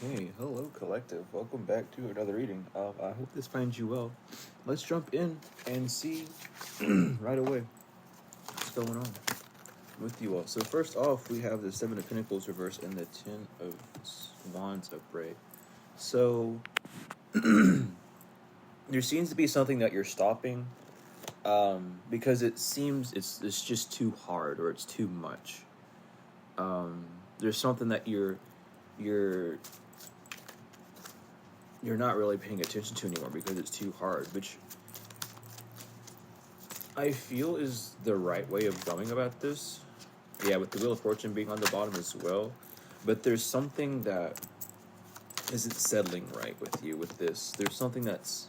Hey, hello, collective. Welcome back to another reading. I hope this finds you well. Let's jump in and see right away what's going on with you all. So first off, we have the Seven of Pentacles reverse and the Ten of Wands upright. So there seems to be something that you're stopping because it seems it's just too hard or it's too much. There's something that you're not really paying attention to anymore because it's too hard, which I feel is the right way of going about this. Yeah, with the Wheel of Fortune being on the bottom as well. But there's something that isn't settling right with you with this. There's something that's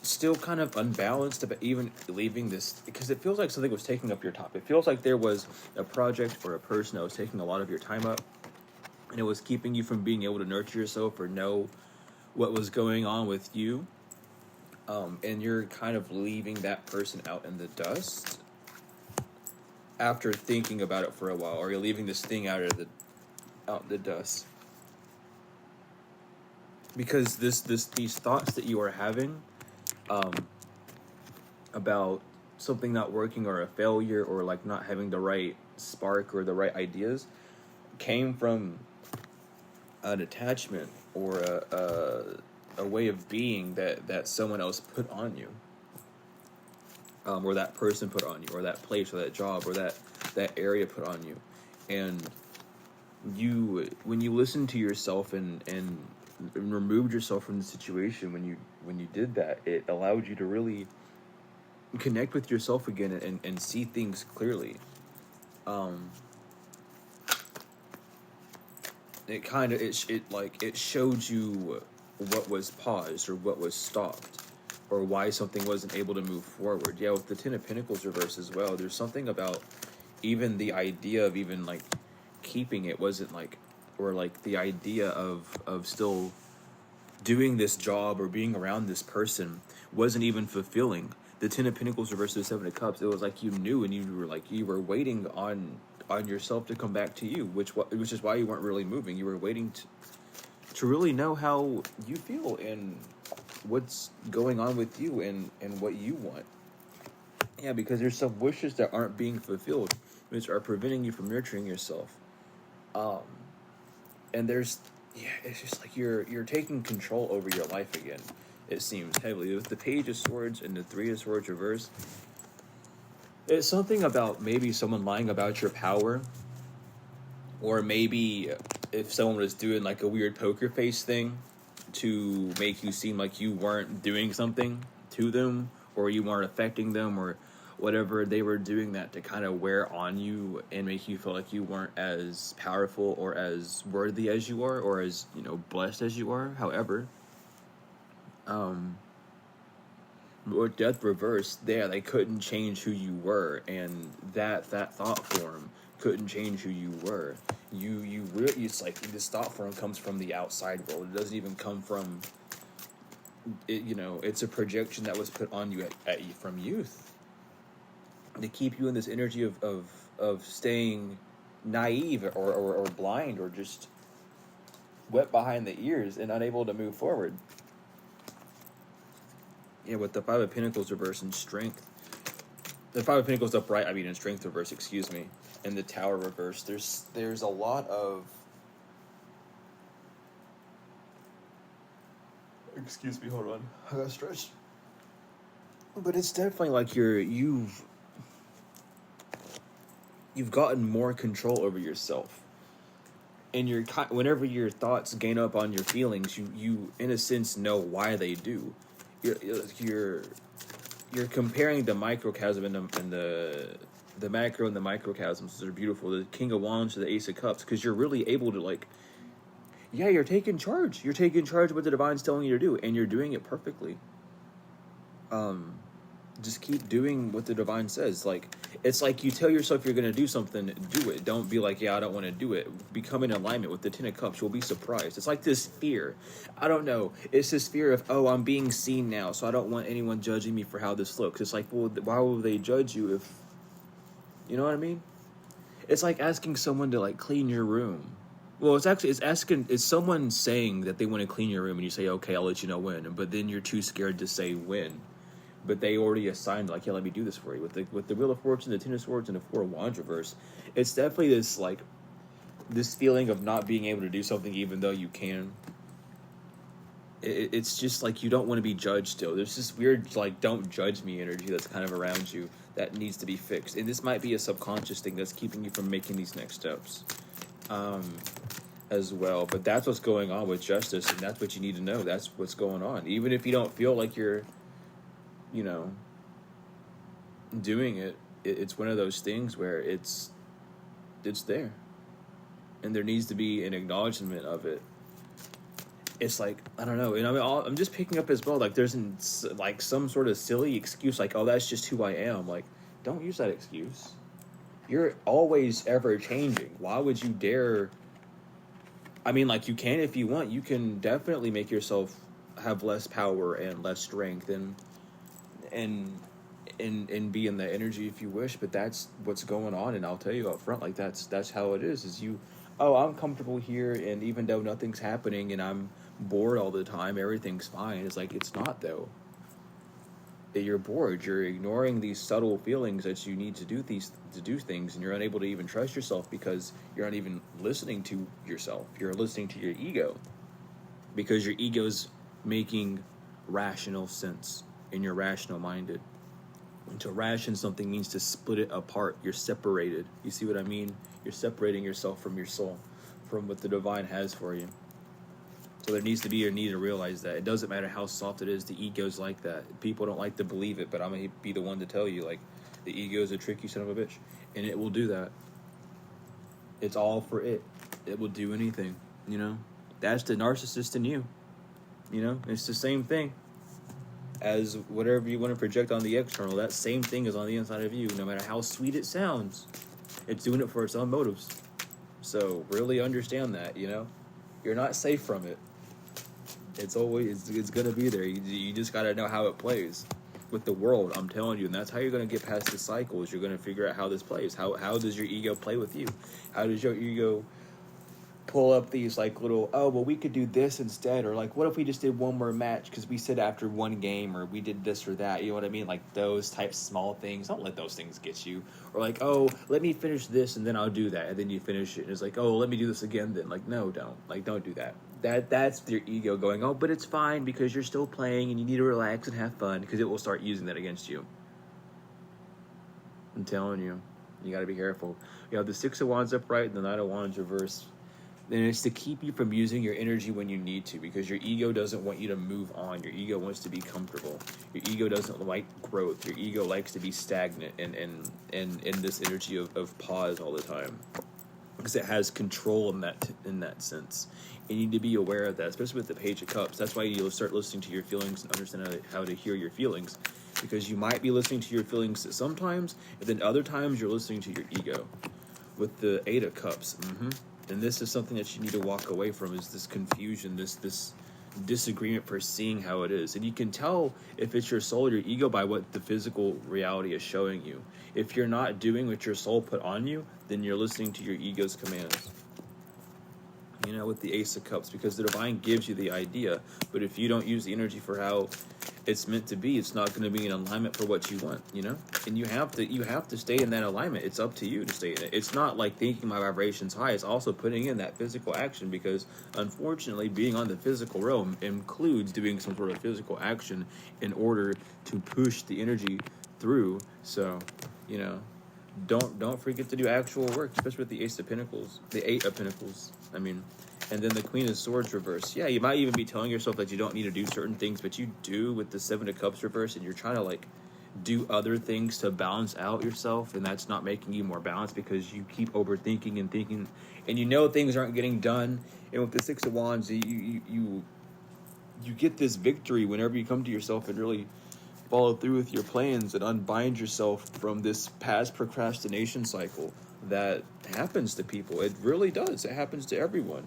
still kind of unbalanced about even leaving this, because it feels like something was taking up your time. It feels like there was a project or a person that was taking a lot of your time up, and it was keeping you from being able to nurture yourself or know what was going on with you, and you're kind of leaving that person out in the dust after thinking about it for a while, or you're leaving this thing out in the dust because these thoughts that you are having about something not working or a failure or like not having the right spark or the right ideas came from an attachment or a way of being that someone else put on you, or that person put on you, or that place or that job or that area put on you. And when you listen to yourself and removed yourself from the situation, when you did that, it allowed you to really connect with yourself again and see things clearly. It showed you what was paused or what was stopped or why something wasn't able to move forward. Yeah, with the Ten of Pentacles reverse as well, there's something about even the idea of even like keeping it wasn't like, or like the idea of still doing this job or being around this person wasn't even fulfilling. The Ten of Pentacles reverse the Seven of Cups, it was like you knew and you were waiting on yourself to come back to you, which is why you weren't really moving. You were waiting to really know how you feel and what's going on with you and what you want. Yeah, because there's some wishes that aren't being fulfilled, which are preventing you from nurturing yourself. And it's just like you're taking control over your life again. It seems heavily with the Page of Swords and the Three of Swords reverse. It's something about maybe someone lying about your power, or maybe if someone was doing like a weird poker face thing to make you seem like you weren't doing something to them, or you weren't affecting them, or whatever, they were doing that to kind of wear on you and make you feel like you weren't as powerful or as worthy as you are, or as, blessed as you are. However, or Death reverse, they couldn't change who you were, and that thought form couldn't change who you were. You really, it's like this thought form comes from the outside world. It doesn't even come from it. It's a projection that was put on you at you from youth to keep you in this energy of staying naive or blind or just wet behind the ears and unable to move forward. Yeah, with the Five of Pentacles reverse and Strength. The Five of Pentacles upright, in Strength reverse, excuse me. And the Tower reverse. There's a lot of... Excuse me, hold on. I got stretched. But it's definitely like you've gotten more control over yourself. And whenever your thoughts gain up on your feelings, you in a sense know why they do. You're comparing the microcosm and the macro and the microcosms that are beautiful, the King of Wands to the Ace of Cups, because you're really able to you're taking charge. You're taking charge of what the Divine's telling you to do, and you're doing it perfectly. Just keep doing what the Divine says. It's like you tell yourself you're going to do something, do it. Don't be like, I don't want to do it. Become in alignment with the Ten of Cups. You'll be surprised. It's like this fear. I don't know. It's this fear of, I'm being seen now, so I don't want anyone judging me for how this looks. It's like, well, why will they judge you if... You know what I mean? It's like asking someone to, clean your room. Well, it's someone saying that they want to clean your room, and you say, okay, I'll let you know when. But then you're too scared to say when. But they already assigned, like, yeah, let me do this for you. With the Wheel of Fortune, the Ten of Swords, and the Four of Wands reverse, it's definitely this, like, this feeling of not being able to do something even though you can. It's just like you don't want to be judged still. There's this weird, like, don't judge me energy that's kind of around you that needs to be fixed. And this might be a subconscious thing that's keeping you from making these next steps. As well, but that's what's going on with justice, and that's what you need to know. That's what's going on, even if you don't feel like you're, you know, doing it. It's one of those things where it's there, and there needs to be an acknowledgement of it. It's like, I don't know, and I'm just picking up as well, like, there's like some sort of silly excuse, like, oh, that's just who I am. Like, don't use that excuse. You're always ever changing. Why would you dare? I mean, like, you can if you want. You can definitely make yourself have less power and less strength and be in that energy if you wish. But that's what's going on, and I'll tell you up front, like, that's how it is. I'm comfortable here, and even though nothing's happening and I'm bored all the time, everything's fine. It's like, it's not, though. You're bored. You're ignoring these subtle feelings that you need to do things, and you're unable to even trust yourself because you're not even listening to yourself. You're listening to your ego because your ego's making rational sense, and you're rational minded. And to ration something means to split it apart. You're separated. You see what I mean? You're separating yourself from your soul, from what the divine has for you. So there needs to be a need to realize that. It doesn't matter how soft it is, the ego's like that. People don't like to believe it, but I'm going to be the one to tell you, like, the ego is a tricky son of a bitch. And it will do that. It's all for it. It will do anything, you know? That's the narcissist in you. You know? It's the same thing as whatever you want to project on the external. That same thing is on the inside of you, no matter how sweet it sounds. It's doing it for its own motives. So really understand that, you know? You're not safe from it. It's going to be there. You just got to know how it plays with the world, I'm telling you. And that's how you're going to get past the cycles. You're going to figure out how this plays. How does your ego play with you? How does your ego pull up these, like, little, oh, well, we could do this instead, or, like, what if we just did one more match because we said after one game, or we did this or that, you know what I mean? Like, those types small things. Don't let those things get you. Or, like, oh, let me finish this and then I'll do that, and then you finish it and it's like, oh, let me do this again then. Like, no, don't. Like, don't do that. That's your ego going, oh, but it's fine because you're still playing and you need to relax and have fun, because it will start using that against you. I'm telling you, you got to be careful. You have the Six of Wands upright and the Knight of Wands reverse. Then it's to keep you from using your energy when you need to, because your ego doesn't want you to move on. Your ego wants to be comfortable. Your ego doesn't like growth. Your ego likes to be stagnant and in this energy of pause all the time, because it has control in that sense. You need to be aware of that, especially with the Page of Cups. That's why you'll start listening to your feelings and understand how to hear your feelings, because you might be listening to your feelings sometimes, and then other times you're listening to your ego. With the Eight of Cups, and this is something that you need to walk away from, is this confusion, this disagreement for seeing how it is. And you can tell if it's your soul or your ego by what the physical reality is showing you. If you're not doing what your soul put on you, then you're listening to your ego's commands. You know, with the Ace of Cups, because the divine gives you the idea, but if you don't use the energy for how it's meant to be, it's not going to be in alignment for what you want, you know? And you have to stay in that alignment. It's up to you to stay in it. It's not like thinking my vibration's high. It's also putting in that physical action, because unfortunately being on the physical realm includes doing some sort of physical action in order to push the energy through. So, you know, don't forget to do actual work, especially with the Ace of Pentacles, the Eight of Pentacles, I mean. And then the Queen of Swords reverse. Yeah, you might even be telling yourself that you don't need to do certain things, but you do with the Seven of Cups reverse, and you're trying to, like, do other things to balance out yourself, and that's not making you more balanced because you keep overthinking and thinking, and you know things aren't getting done. And with the Six of Wands, you get this victory whenever you come to yourself and really follow through with your plans and unbind yourself from this past procrastination cycle that happens to people. It really does. It happens to everyone.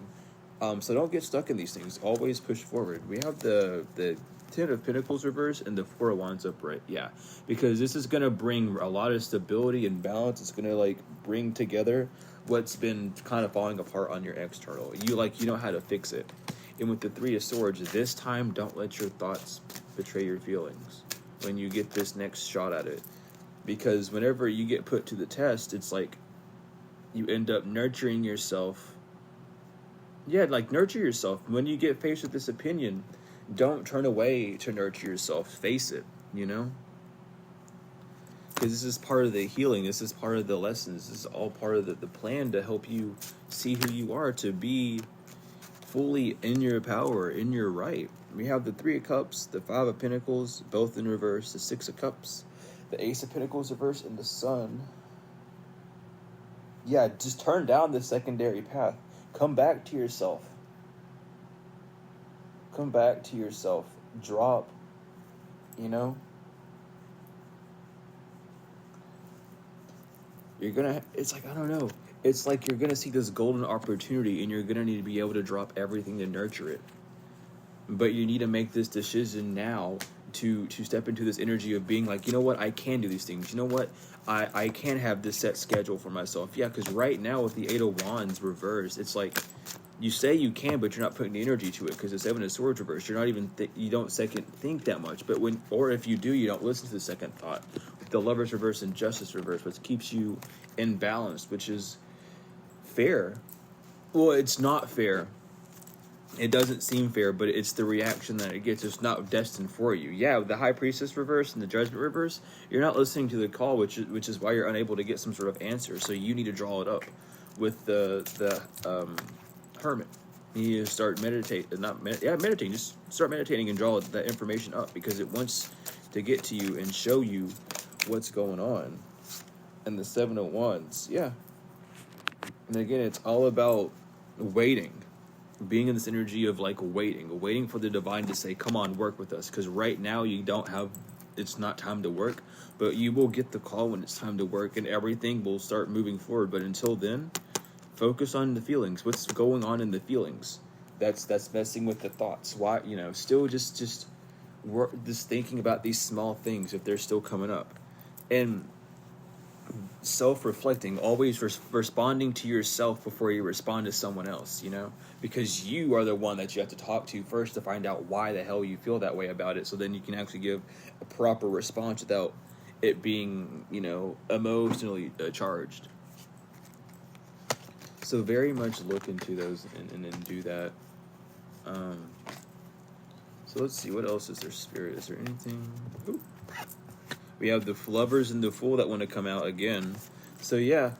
So don't get stuck in these things. Always push forward. We have the Ten of Pentacles reverse and the Four of Wands upright. Yeah, because this is going to bring a lot of stability and balance. It's going to, like, bring together what's been kind of falling apart on your external. You know how to fix it. And with the Three of Swords, this time, don't let your thoughts betray your feelings when you get this next shot at it. Because whenever you get put to the test, it's like you end up nurturing yourself. Yeah, like nurture yourself. When you get faced with this opinion, don't turn away to nurture yourself. Face it, because this is part of the healing. This is part of the lessons. This is all part of the plan to help you see who you are, to be fully in your power, in your right. We have the Three of Cups, the Five of Pentacles, both in reverse, the Six of Cups, the Ace of Pentacles reverse, and the Sun. Yeah, just turn down the secondary path. Come back to yourself. Come back to yourself. Drop, You're gonna, it's like, I don't know. It's like you're gonna see this golden opportunity and you're gonna need to be able to drop everything to nurture it. But you need to make this decision now to step into this energy of being like, you know what, I can do these things. You know what, I can have this set schedule for myself. Yeah, because right now with the Eight of Wands reversed, it's like you say you can, but you're not putting the energy to it because the Seven of Swords reversed. You're not even you don't second think that much. But or if you do, you don't listen to the second thought. With the Lovers reverse and Justice reverse, which keeps you in balance, which is fair. Well, it's not fair. It doesn't seem fair, but it's the reaction that it gets. It's not destined for you. Yeah, the High Priestess reverse and the Judgment reverse, you're not listening to the call, which is why you're unable to get some sort of answer. So you need to draw it up with the Hermit. You need to start meditating. Just start meditating and draw that information up because it wants to get to you and show you what's going on. And the Seven of Wands, yeah. And again, it's all about waiting. Being in this energy of like waiting for the divine to say, come on, work with us. Because right now it's not time to work, but you will get the call when it's time to work and everything will start moving forward. But until then, focus on the feelings. What's going on in the feelings? That's messing with the thoughts. Why, still just work, just thinking about these small things if they're still coming up. And self-reflecting, always responding to yourself before you respond to someone else, because you are the one that you have to talk to first to find out why the hell you feel that way about it, so then you can actually give a proper response without it being, emotionally charged. So very much look into those and do that. So let's see, what else is there, Spirit? Is there anything? Ooh. We have the Lovers and the Fool that want to come out again. So yeah,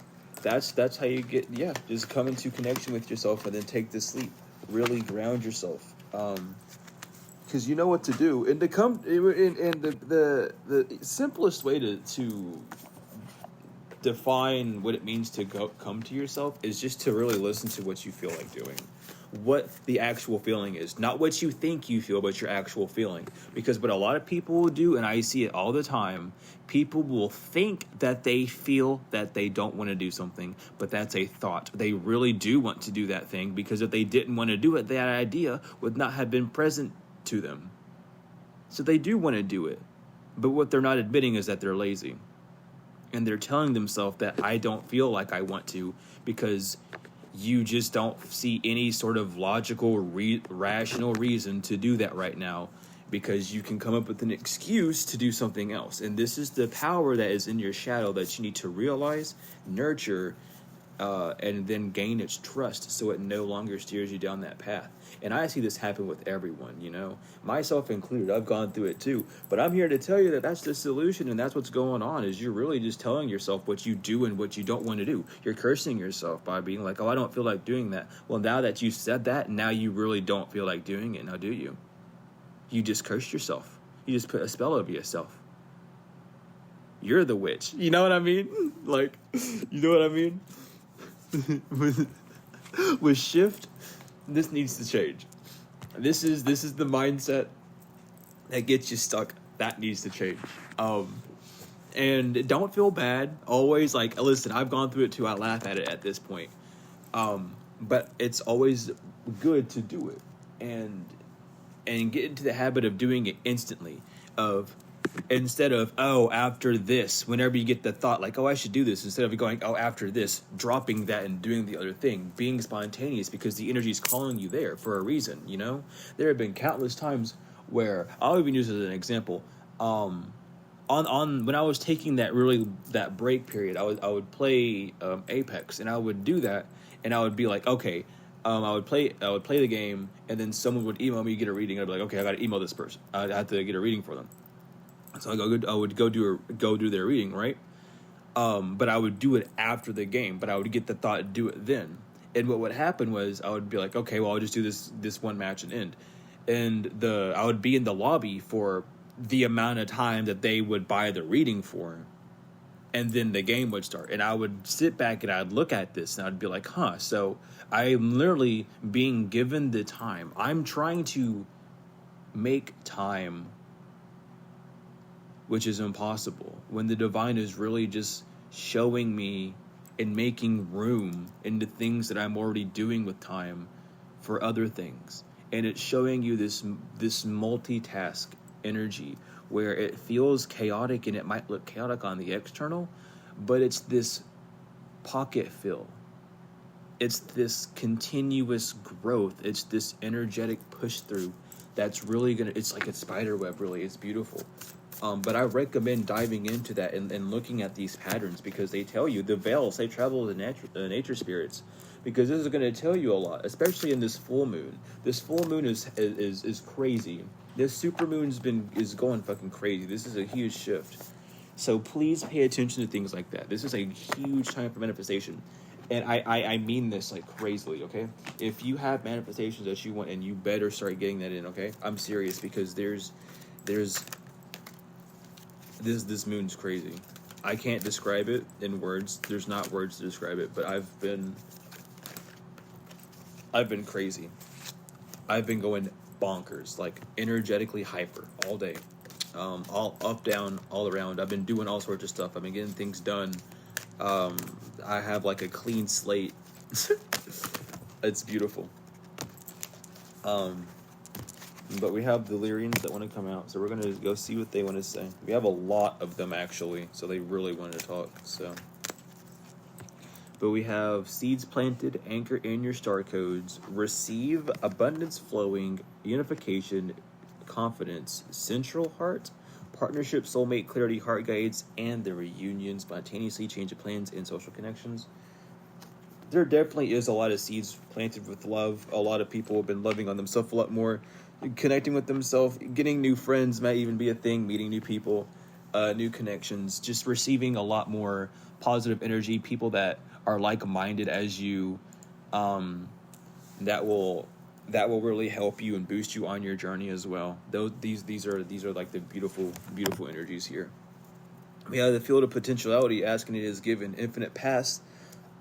that's how you get, just come into connection with yourself and then take this leap. Really ground yourself. Because you know what to do. And the simplest way to define what it means to come to yourself is just to really listen to what you feel like doing. What the actual feeling is, not what you think you feel, but your actual feeling. Because what a lot of people will do, and I see it all the time, people will think that they feel that they don't want to do something, but that's a thought. They really do want to do that thing, because if they didn't want to do it, that idea would not have been present to them. So they do want to do it, but what they're not admitting is that they're lazy. And they're telling themselves that I don't feel like I want to, because you just don't see any sort of logical, rational reason to do that right now, because you can come up with an excuse to do something else. And this is the power that is in your shadow that you need to realize, nurture, and then gain its trust so it no longer steers you down that path. And I see this happen with everyone, myself included. I've gone through it too. But I'm here to tell you that that's the solution, and that's what's going on, is you're really just telling yourself what you do and what you don't want to do. You're cursing yourself by being like, oh, I don't feel like doing that. Well, now that you said that, now you really don't feel like doing it. Now do you? You just cursed yourself. You just put a spell over yourself. You're the witch. You know what I mean? Like, you know what I mean? With shift, this needs to change. This is the mindset that gets you stuck. That needs to change. And don't feel bad. Always listen, I've gone through it too. I laugh at it at this point. But it's always good to do it and get into the habit of doing it instantly. Of Instead of, oh, after this, whenever you get the thought like, oh, I should do this, instead of going, oh, after this, dropping that and doing the other thing, being spontaneous because the energy is calling you there for a reason, you know? There have been countless times where, I'll even use it as an example, on when I was taking that break period, I would play Apex, and I would do that, and I would be like, okay, I would play the game, and then someone would email me, get a reading, and I'd be like, okay, I got to email this person, I had to get a reading for them. So I would go do their reading, right? But I would do it after the game. But I would get the thought, do it then. And what would happen was I would be like, okay, well, I'll just do this one match and end. And I would be in the lobby for the amount of time that they would buy the reading for, and then the game would start. And I would sit back and I'd look at this and I'd be like, huh. So I'm literally being given the time. I'm trying to make time, which is impossible, when the divine is really just showing me and making room in the things that I'm already doing with time for other things. And it's showing you this multitask energy where it feels chaotic, and it might look chaotic on the external, but it's this pocket fill. It's this continuous growth. It's this energetic push through that's really it's like a spider web, really. It's beautiful. But I recommend diving into that and looking at these patterns, because they tell you, the veils, they travel with the nature spirits, because this is going to tell you a lot, especially in this full moon. This full moon is crazy. This super moon is going fucking crazy. This is a huge shift. So please pay attention to things like that. This is a huge time for manifestation. And I mean this like crazily, okay? If you have manifestations that you want, and you better start getting that in, okay? I'm serious, because this moon's crazy. I can't describe it in words. There's not words to describe it, but I've been crazy. I've been going bonkers, like energetically hyper all day. All up, down, all around. I've been doing all sorts of stuff. I've been getting things done. I have like a clean slate. It's beautiful. But we have the Lyrians that want to come out, so we're going to go see what they want to say. We have a lot of them, actually, so they really want to talk, so. But we have seeds planted, anchor in your star codes, receive, abundance flowing, unification, confidence, central heart, partnership, soulmate, clarity, heart guides, and the reunion, spontaneously, change of plans, and social connections. There definitely is a lot of seeds planted with love. A lot of people have been loving on themselves a lot more, connecting with themselves, getting new friends might even be a thing, meeting new people, new connections, just receiving a lot more positive energy, people that are like-minded as you, that will really help you and boost you on your journey as well. These are like the beautiful energies here. We have the field of potentiality, asking it is given, infinite past,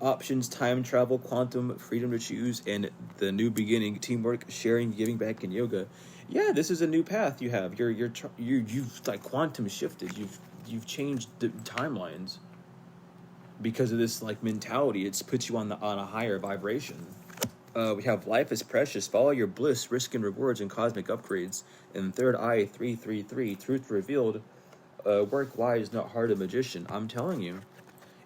options, time travel, quantum, freedom to choose, and the new beginning, teamwork, sharing, giving back, and yoga. Yeah, this is a new path you have. You've like quantum shifted. You've changed the timelines because of this like mentality. It's puts you on a higher vibration. We have life is precious. Follow your bliss, risk and rewards, and cosmic upgrades. And third eye 333, truth revealed. Work wise, not hard, a magician. I'm telling you.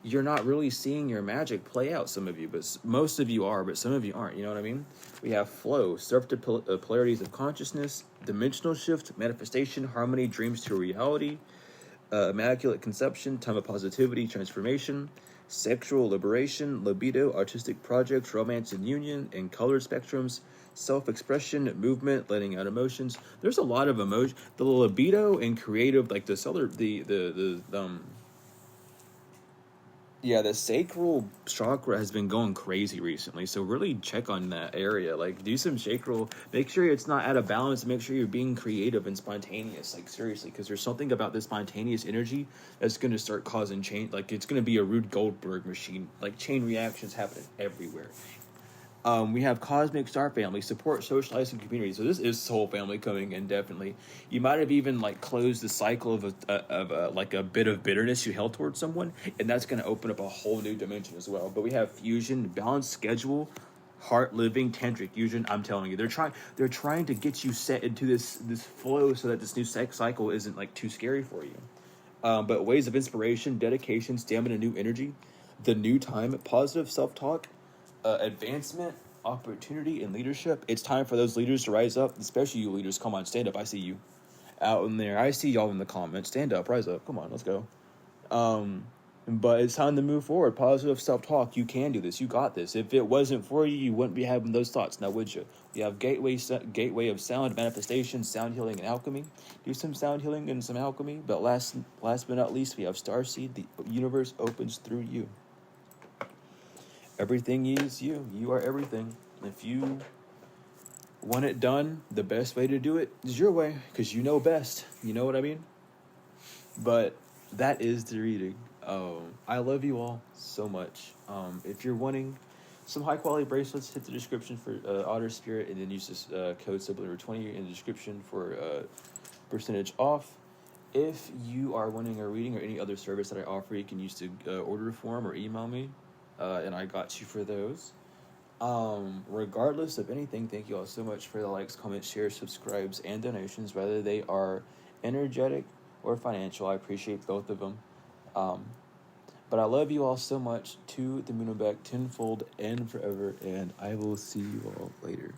You're not really seeing your magic play out, some of you, but most of you are, but some of you aren't, you know what I mean? We have flow, surf to polarities of consciousness, dimensional shift, manifestation, harmony, dreams to reality, immaculate conception, time of positivity, transformation, sexual liberation, libido, artistic projects, romance and union, and color spectrums, self-expression, movement, letting out emotions. There's a lot of emotion. The libido and creative, like the sacral chakra has been going crazy recently, so really check on that area. Like, do some sacral, make sure it's not out of balance, make sure you're being creative and spontaneous, like seriously, because there's something about this spontaneous energy that's going to start causing change. Like, it's going to be a Rube Goldberg machine, like chain reactions happening everywhere. We have Cosmic Star Family, support, socialize, and community. So this is Soul Family coming in, definitely. You might have even like closed the cycle of a bit of bitterness you held towards someone, and that's going to open up a whole new dimension as well. But we have fusion, balanced schedule, heart living tantric fusion. I'm telling you, they're trying to get you set into this flow so that this new sex cycle isn't like too scary for you. But ways of inspiration, dedication, stamina, new energy, the new time, positive self-talk, advancement, opportunity, and leadership. It's time for those leaders to rise up, especially you leaders. Come on, stand up. I see you out in there. I see y'all in the comments. Stand up, rise up. Come on, let's go. But it's time to move forward. Positive self-talk. You can do this. You got this. If it wasn't for you, you wouldn't be having those thoughts, now would you? We have gateway of sound, manifestation, sound healing, and alchemy. Do some sound healing and some alchemy. But last but not least, we have starseed. The universe opens through you. Everything is you. You are everything. If you want it done, the best way to do it is your way, because you know best. You know what I mean? But that is the reading. I love you all so much. If you're wanting some high quality bracelets, hit the description for Otter Spirit, and then use this code Subliminal20 in the description for percentage off. If you are wanting a reading or any other service that I offer, you can use the order form or email me, and I got you for those. Regardless of anything, thank you all so much for the likes, comments, shares, subscribes, and donations, whether they are energetic or financial. I appreciate both of them. But I love you all so much. To the moon and back, tenfold and forever, and I will see you all later.